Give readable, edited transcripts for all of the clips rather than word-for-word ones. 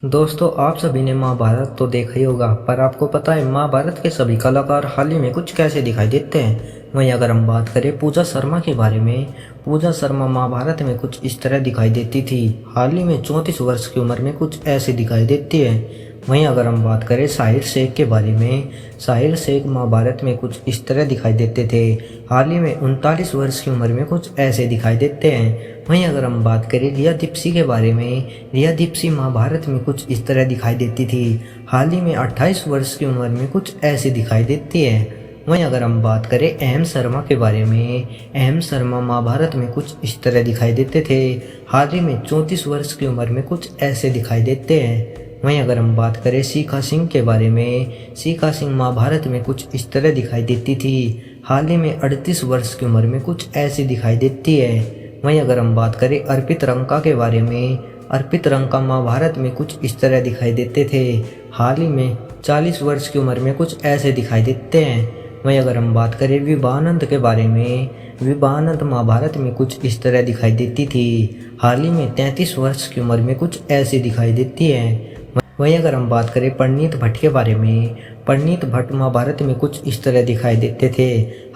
दोस्तों, आप सभी ने महाभारत तो देखा ही होगा, पर आपको पता है महाभारत के सभी कलाकार हाल ही में कुछ कैसे दिखाई देते हैं। वहीं अगर हम बात करें पूजा शर्मा के बारे में, पूजा शर्मा महाभारत में कुछ इस तरह दिखाई देती थी। हाल ही में 34 वर्ष की उम्र में कुछ ऐसे दिखाई देती है। वहीं अगर हम बात करें साहिर शेख के बारे में, साहिर शेख महाभारत में कुछ इस तरह दिखाई देते थे। हाल ही में 39 वर्ष की उम्र में कुछ ऐसे दिखाई देते हैं। वहीं अगर हम बात करें रिया दीप्सी के बारे में, रिया दीप्सी महाभारत में कुछ इस तरह दिखाई देती थी। हाल ही में 28 वर्ष की उम्र में कुछ ऐसे दिखाई देती है। वहीं अगर हम बात करें अहम शर्मा के बारे में, अहम शर्मा महाभारत में कुछ इस तरह दिखाई देते थे। हाल ही में 34 वर्ष की उम्र में कुछ ऐसे दिखाई देते हैं। वहीं अगर हम बात करें शिखा सिंह के बारे में, शिखा सिंह महाभारत में कुछ इस तरह दिखाई देती थी। हाल ही में 38 वर्ष की उम्र में कुछ ऐसी दिखाई देती है। वहीं अगर हम बात करें अर्पित रंका के बारे में, अर्पित रंका महाभारत में कुछ इस तरह दिखाई देते थे। हाल ही में 40 वर्ष की उम्र में कुछ ऐसे दिखाई देते हैं। वहीं अगर हम बात करें विवानंद के बारे में, विवानंद महाभारत में कुछ इस तरह दिखाई देती थी। हाल ही में 33 वर्ष की उम्र में कुछ ऐसी दिखाई देती है। वहीं अगर हम बात करें परिणीत भट्ट के बारे में, परिणीत भट्ट महाभारत में कुछ इस तरह दिखाई देते थे।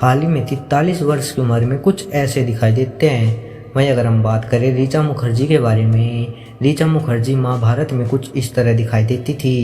हाल ही में 43 वर्ष की उम्र में कुछ ऐसे दिखाई देते हैं। वहीं अगर हम बात करें ऋचा मुखर्जी के बारे में, ऋचा मुखर्जी महाभारत में कुछ इस तरह दिखाई देती थी।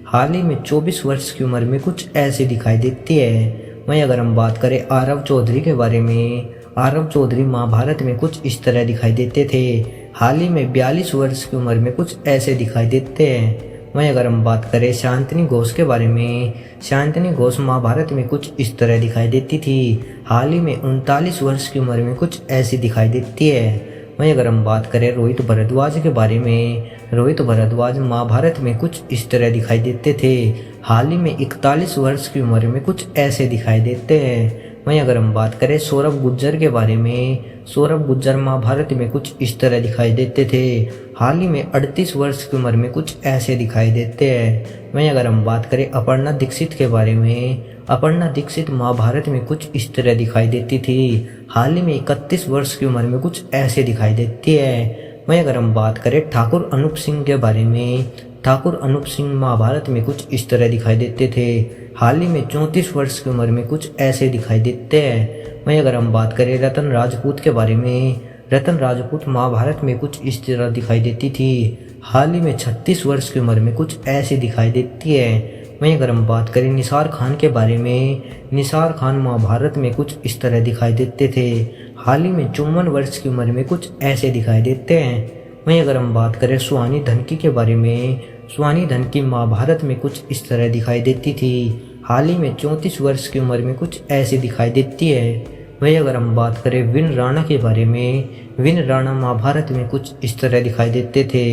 हाल ही में 24 वर्ष की उम्र में कुछ ऐसी दिखाई देती है। वहीं अगर हम बात करें आरव चौधरी के बारे में, आरव चौधरी महाभारत में कुछ इस तरह दिखाई देते थे। हाल ही में 42 वर्ष की उम्र में कुछ ऐसे दिखाई देते हैं। वहीं अगर हम बात करें शांतनी घोष के बारे में, शांतनी घोष महाभारत में कुछ इस तरह दिखाई देती थी। हाल ही में 39 वर्ष की उम्र में कुछ ऐसी दिखाई देती है। वहीं अगर हम बात करें रोहित भरद्वाज के बारे में, रोहित भरद्वाज महाभारत में कुछ इस तरह दिखाई देते थे। हाल ही में 41 वर्ष की उम्र में कुछ ऐसे दिखाई देते हैं। वहीं अगर हम बात करें सौरभ गुज्जर के बारे में, सौरभ गुज्जर महाभारत में कुछ इस तरह दिखाई देते थे। हाल ही में 38 वर्ष की उम्र में कुछ ऐसे दिखाई देते हैं। वहीं अगर हम बात करें अपर्णा दीक्षित के बारे में, अपर्णा दीक्षित महाभारत में कुछ इस तरह दिखाई देती थी। हाल ही में 31 वर्ष की उम्र में कुछ ऐसे दिखाई देती है। वहीं अगर हम बात करें ठाकुर अनूप सिंह के बारे में, ठाकुर अनूप सिंह महाभारत में कुछ इस तरह दिखाई देते थे। हाल ही में 34 वर्ष की उम्र में कुछ ऐसे दिखाई देते हैं। वहीं अगर हम बात करें रतन राजपूत के बारे में, रतन राजपूत महाभारत में कुछ इस तरह दिखाई देती थी। हाल ही में 36 वर्ष की उम्र में कुछ ऐसी दिखाई देती है। वहीं अगर हम बात करें निसार खान के बारे में, निसार खान महाभारत में कुछ इस तरह दिखाई देते थे। हाल ही में 54 वर्ष की उम्र में कुछ ऐसे दिखाई देते हैं। वहीं अगर हम बात करें सुहानी धनकी के बारे में, सुहानी धनकी महाभारत में कुछ इस तरह दिखाई देती थी। हाल ही में 34 वर्ष की उम्र में कुछ ऐसी दिखाई देती है। वहीं अगर हम बात करें विन राणा के बारे में, विन राणा महाभारत में कुछ इस तरह दिखाई देते थे।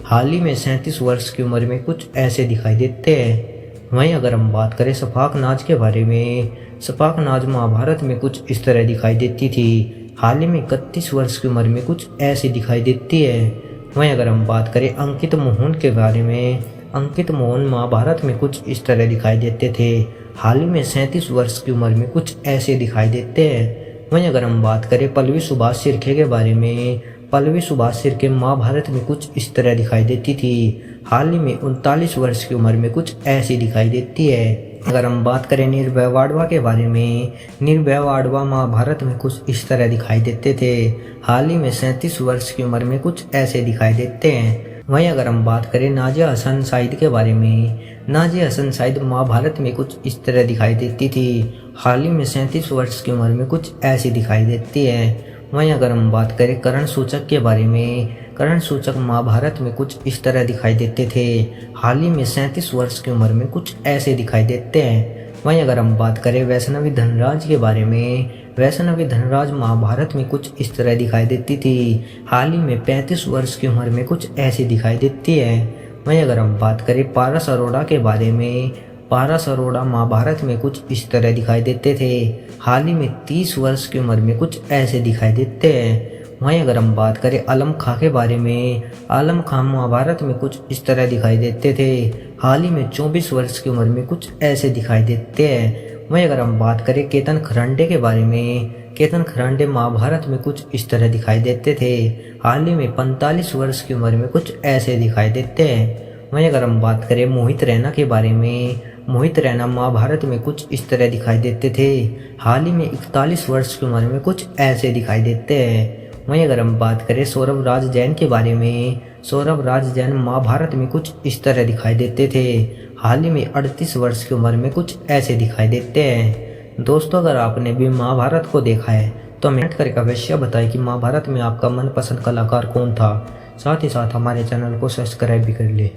हाल ही में 37 वर्ष की उम्र में कुछ ऐसे दिखाई देते हैं। वहीं अगर हम बात करें सफाक नाज के बारे में, सफाक नाज महाभारत में कुछ इस तरह दिखाई देती थी। हाल ही में 31 वर्ष की उम्र में कुछ ऐसी दिखाई देती है। वहीं अगर हम बात करें अंकित मोहन के बारे में, अंकित मोहन महाभारत में कुछ इस तरह दिखाई देते थे। हाल ही में 37 वर्ष की उम्र में कुछ ऐसे दिखाई देते हैं। वहीं अगर हम बात करें पल्लवी सुभाष शिर्के के बारे में, पल्लवी सुभाष शिर्के महाभारत में कुछ इस तरह दिखाई देती थी। हाल ही में 39 वर्ष की उम्र में कुछ ऐसी दिखाई देती है। अगर हम बात करें निर्भय वाडवा के बारे में, निर्भय वाडवा महाभारत में कुछ इस तरह दिखाई देते थे। हाल ही में 37 वर्ष की उम्र में कुछ ऐसे दिखाई देते हैं। वहीं अगर हम बात करें नाजिया हसन साइद के बारे में, नाजिया हसन साइद महाभारत में कुछ इस तरह दिखाई देती थी। हाल ही में 37 वर्ष की उम्र में कुछ ऐसी दिखाई देती है। वहीं अगर हम बात करें करण सूचक के बारे में, करण सूचक महाभारत में कुछ इस तरह दिखाई देते थे। हाल ही में 37 वर्ष की उम्र में कुछ ऐसे दिखाई देते हैं। वहीं अगर हम बात करें वैष्णवी धनराज के बारे में, वैष्णवी धनराज महाभारत में कुछ इस तरह दिखाई देती थी। हाल ही में 35 वर्ष की उम्र में कुछ ऐसी दिखाई देती है। वहीं अगर हम बात करें पारस अरोड़ा के बारे में, पारस अरोड़ा महाभारत में कुछ इस तरह दिखाई देते थे। हाल ही में 30 वर्ष की उम्र में कुछ ऐसे दिखाई देते हैं। वहीं अगर हम बात करें आलम खां के बारे में, आलम खां महाभारत में कुछ इस तरह दिखाई देते थे। हाल ही में 24 वर्ष की उम्र में कुछ ऐसे दिखाई देते हैं। वहीं अगर हम बात करें केतन खरांडे के बारे में, केतन खरांडे महाभारत में कुछ इस तरह दिखाई देते थे। हाल ही में 45 वर्ष की उम्र में कुछ ऐसे दिखाई देते हैं। वहीं अगर हम बात करें मोहित रैना के बारे में, मोहित रैना महाभारत में कुछ इस तरह दिखाई देते थे। हाल ही में 41 वर्ष की उम्र में कुछ ऐसे दिखाई देते हैं। वहीं अगर हम बात करें सौरभ राज जैन के बारे में, सौरभ राज जैन महाभारत में कुछ इस तरह दिखाई देते थे। हाल ही में 38 वर्ष की उम्र में कुछ ऐसे दिखाई देते हैं। दोस्तों, अगर आपने भी महाभारत को देखा है तो कमेंट करके अवश्य बताएं कि महाभारत में आपका मनपसंद कलाकार कौन था। साथ ही साथ हमारे चैनल को सब्सक्राइब भी कर ले।